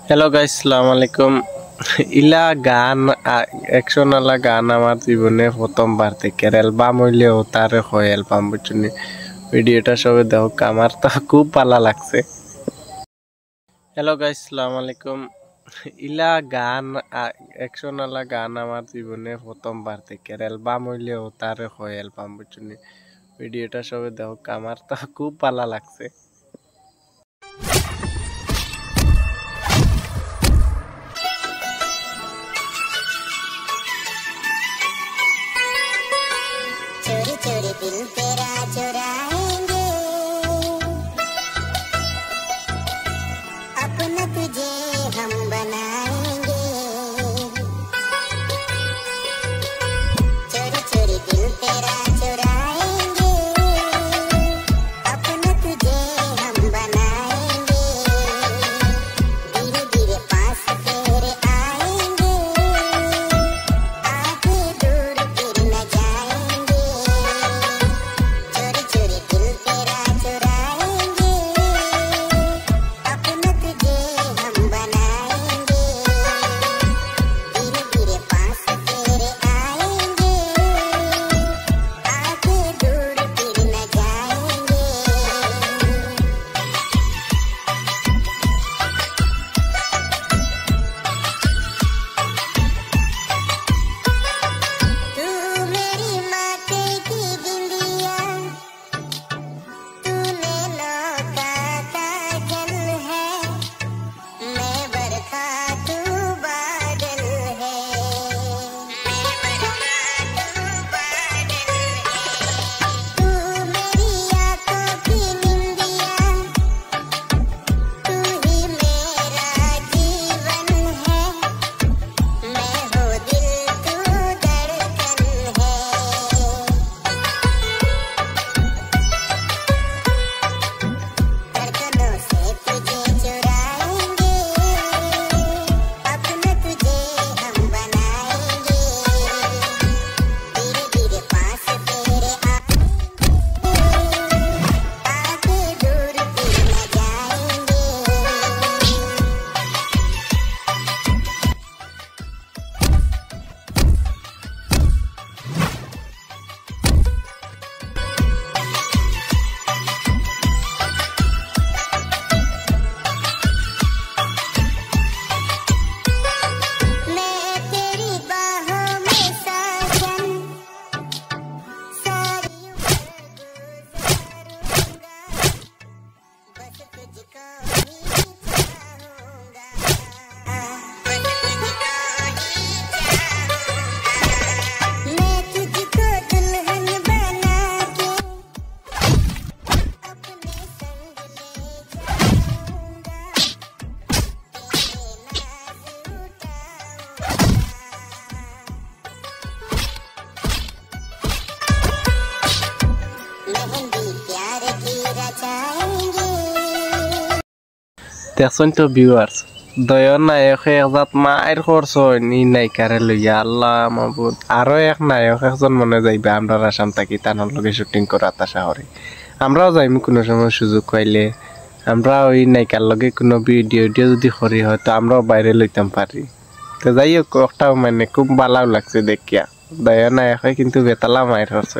Hello guys, আসসালামু আলাইকুম। ইলা গান অ্যাকশন আলা গান আমার জীবনে প্রথমবার থেকে অ্যালবাম হইলেও তার হয় অ্যালবাম বুঝছনি। ভিডিওটা সবে দেখো, আমার তো খুব ভালো লাগছে। হ্যালো গাইস, আসসালামু আলাইকুম। ইলা গান অ্যাকশন আলা গান আমার জীবনে প্রথমবার থেকে অ্যালবাম হইলেও তার হয় অ্যালবাম বুঝছনি। ভিডিওটা সবে দেখো, আমার তো খুব ভালো লাগছে। चोरी चोरी दिल तेरा चुराएंगे, अपना तुझे हम बनाएंगे। चोरी चोरी दिल तेरा चुराएंगे, अपना तुझे हम बनाएंगे। धीरे धीरे पास तेरे आएंगे, आगे दूर फिर न जाएंगे। चोरी चोरी दिल तेरा चुराएंगे, अपना तुझे हम बनाएंगे। धीरे धीरे पास तेरे आएंगे, आगे दूर फिर न जाएंगे। तू मेरी माथे की बिंदिया, तूने नौका काजल है, मैं बरखा तू बादल है। मैं बरखा तू बादल है। तू मेरी आंखों की निंदिया, तू ही मेरा जीवन है, मैं हो दिल तू धड़कन है। धड़कनों से तुझे चुराएंगे, अपना तुझे हम बनाएंगे। धीरे धीरे पास तेरे आगे दूर फिर न जाएंगे। मैं तेरी बाहों में साजन, सारी उम्र गुजारूंगा, बस तुझको ही चाहूंगा, बस तुझको ही चाहूंगा। मैं तुझको दुल्हन बना के अपने संग ले जाऊंगा, तेरे नाज उठाऊंगा। मेहंदी प्यार की रचाएंगे। দেখছেন তো ভিউয়ার্স, দয়র নায়ক একজাত মায়ের খরচ নি নায়িকারে লইয়া আল্লাহ মাহবুদ। আরো এক নায়ক একজন মনে যাইবে আমরা আসাম থাকি তানোর লগে শুটিং করার আশা করি। আমরাও যাইম কোনো সময় সুযোগ পাইলে। আমরা ওই নায়িকার লগে কোনো ভিডিও যদি করি হয়তো আমরাও বাইরে লইতাম পারি। তো যাই হোক, একটাও মানে খুব ভালো লাগছে দেখিয়া। দয়া নায়ক কিন্তু বেতালা মায়ের খরচ।